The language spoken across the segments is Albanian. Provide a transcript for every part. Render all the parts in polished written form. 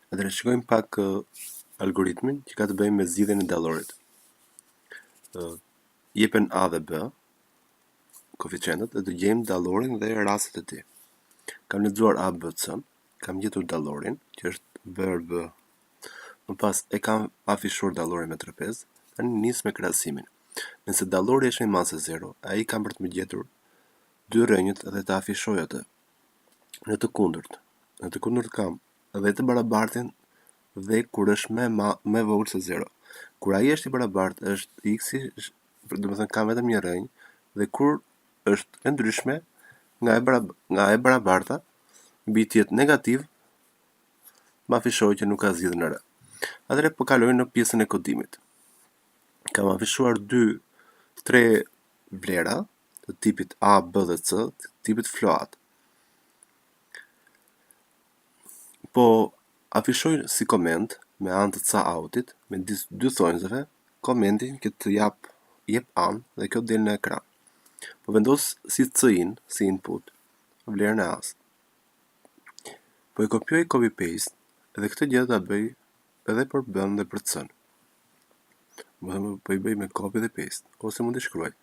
Atëherë shikojmë pak algoritmin që ka të bëjë me zgjidhjen e dallorit. Jepen A dhe B, koeficientët, dhe të gjejmë dallorin dhe rastet e tij. Kam lexuar A, B, C, kam gjetur dallorin, që është B. Më pas e kam afishuar dallorin me trapez, tani nis me krahasimin. Nëse dallori është me masë 0, ai kam për të më gjetur dy rrënjët dhe të afishoj atë. Në të kundërt kam edhe të barabartin dhe kur është me vogël se 0. Kur ai është i barabartë është x-i, domethënë kam vetëm një rrënjë, dhe kur është e ndryshme nga e barabarta, mbi të jetë negativ, më afishoj që nuk ka zgjidhje në r. Atëherë po kaloj në pjesën e kodimit. Kam afishuar 3 vlera të tipit A, B dhe C, të tipit float. Po afishoj si koment me anë të ca outit, me dy thonjzave, komentin që të jep anë dhe kjo del në ekran. Po vendos si c-in, si input, vlerën e a-s. Po e kopjoj copy paste dhe këtë gjë do ta bëj edhe për b-n dhe për c-n. Po i bëj me copy dhe paste, ose mund të shkruaj.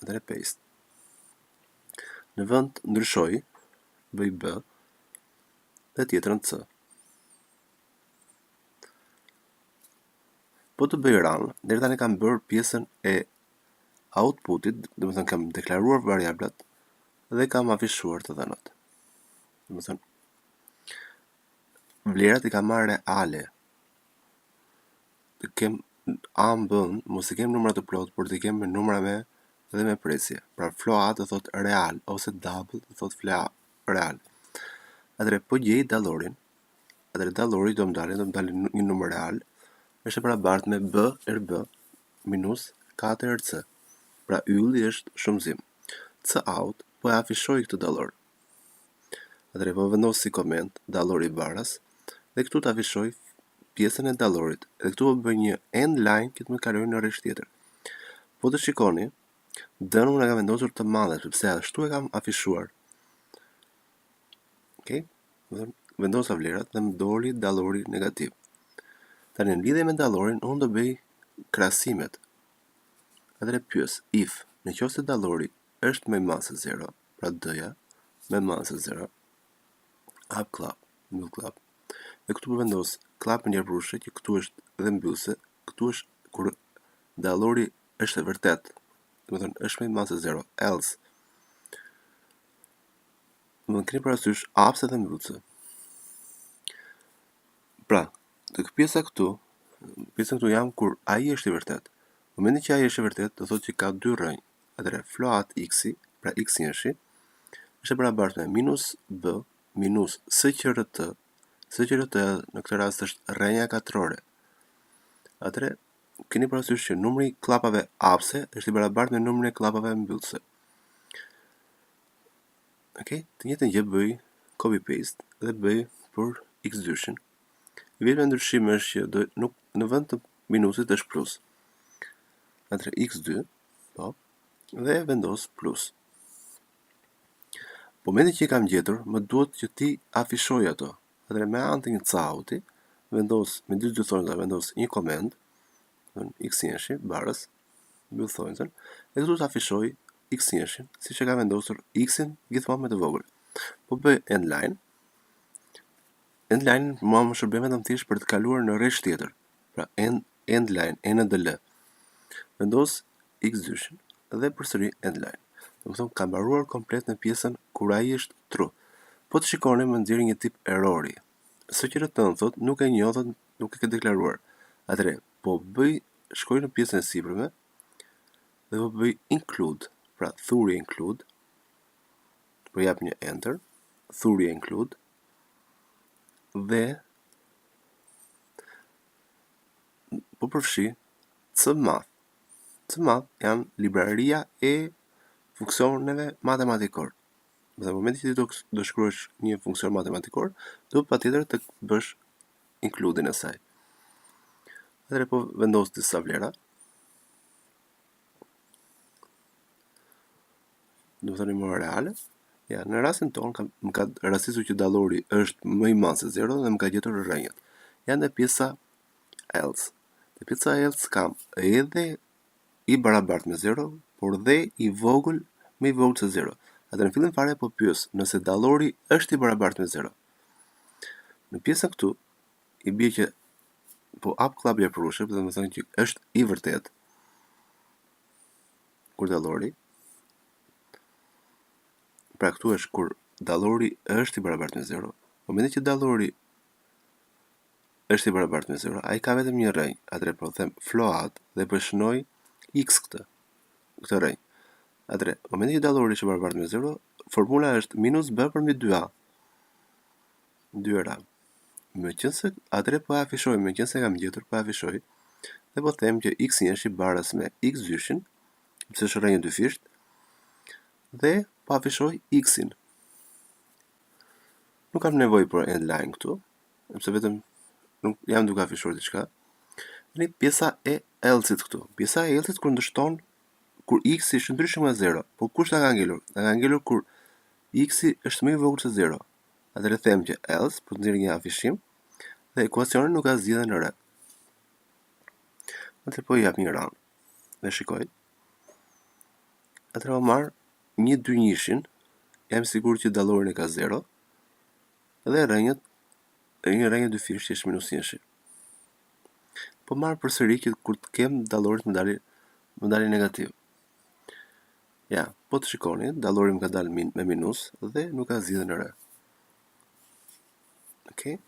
Atëherë paste. Në vend ndryshoj, bëj b dhe tjetrën c. Po të bëj run, deri tani kam bërë pjesën e outputit, domethënë kam deklaruar variablat dhe kam afishuar të dhënat. Domethënë vlerat i kam marrë reale. Të kem A në B-n, mos i kem numra të plot, por të kem me numra dhe me presje. Pra float do thot real ose double do thot real. Atëherë po gjej dallorin. Atëherë dallori do më dalë një numër real, është e barabartë me b er b minus 4 er c. Pra ylli është shumëzim. C out po e afishoj këtë dallor. Atëherë po vendos si koment dallori i baras dhe këtu të afishoj pjesën e dallorit. Dhe këtu po bëj një end line që të më kaloj në rresht tjetër. Po të shikoni, dënun e kam vendosur të madhe, sepse ashtu e kam afishuar. Okej? Vendosa vlerat dhe më doli dallori negativ. Tani në lidhje me dallorin, unë do bëj krahasimet. Atëherë pyes if, në qoftë se dallori është me masë 0, pra d-ja me masë 0, hap klap, mbyll klap. Dhe këtu po vendos klap në njërprushe, që këtu është dhe mbyllse, këtu është kur dallori është e vërtet, domethënë është me masë 0, else. Domethënë keni parasysh hapse dhe mbyllse. Pra, tek pjesa këtu jam kur ai është i vërtet. Në momentin që ai është i vërtet, do thotë që ka dy rrënjë. Atëherë float x-i, pra x-i është e barabartë me minus b minus sqrt. Sqrt në këtë rast është rrënja katrore. Atëherë keni parasysh që numri i klapave hapse është i barabartë me numrin e klapave mbyllse. Okej, të njëjtën gjë bëj copy paste dhe bëj për x2-shin. Vetëm ndryshimi është që nuk në vend të minusit është plus. Atëherë x2, po, dhe vendos plus. Po mendoj që i kam gjetur, më duhet që ti afishoj ato. Atëherë me anë të një cauti, vendos me dy thonjza, vendos një koment, x-i barës, mbyll thonjzën, dhe këtu të afishoj x-i, siç e ka vendosur x-in gjithmonë me të vogël. Po bëj end line. End line më shërben vetëm thjesht për të kaluar në rresht tjetër. Pra end line, ndl. Vendos x2-shin dhe përsëri end line. Domethënë kam mbaruar komplet në pjesën kur ai është true. Po të shikoni më nxjerr një tip errori. Sqrt-n thot nuk e njoh, nuk e ke deklaruar. Atëherë, po shkoj në pjesën e sipërme dhe po bëj include. Pra thuri include. Po jap një enter, thuri include. Dhe po përfshi cmath. Cmath janë libraria e funksioneve matematikor. Në momentin që ti do shkruash një funksion matematikor, do patjetër të bësh include-in e saj. Atëherë po vendos disa vlera. Do të thoni më reale Ja, në rastin tonë më ka rastisur që dallori është më i madh se 0 dhe më ka gjetur rrënjët. Janë në pjesa else. Në pjesa else kam edhe i barabartë me 0, por dhe i vogël me i vogël se 0. Atë në fillim fare po pyes nëse dallori është i barabartë me 0. Në pjesën këtu i bie që po hap klapja për ushë, dhe më thënë që është i vërtet kur dallori. Pra këtu është kur dallori është i barabartë me 0. Momentin që dallori është i barabartë me 0, ai ka vetëm një rrënjë. Atëherë po them float dhe po shënoj x këtë rrënjë. Atëherë, momentin që dallori është i barabartë me 0, formula është minus b përmbi 2a. 2a. Meqense atëherë po afishoj, meqense kam gjetur, po afishoj dhe po them që x-i është i barës me x dyshin, sepse është rrënjë dyfisht, dhe po afishoj x-in. Nuk kam nevojë për endline këtu, sepse vetëm nuk jam duke afishuar diçka. Tani pjesa e else-it këtu. Pjesa e else-it kur ndështon kur x-i është ndryshe nga 0, po kush ta ka ngelur? Ta ka ngelur kur x-i është më i vogël se 0. Atëherë them që else për të nxjerrë një afishim dhe ekuacioni nuk ka zgjidhjen në re. Atëherë po i jap një ran. Dhe shikoj. Atëherë marr 1 2 1-shin, jam sigurt që dallorin e ka 0 dhe rrënjët një rrënjë dyfisht është minus 1-shi. Po marr përsëri që kur të kem dallorit më dali negativ. Ja, po të shikoni, dallori më ka dalë me minus dhe nuk ka zgjidhjen e re. Okej?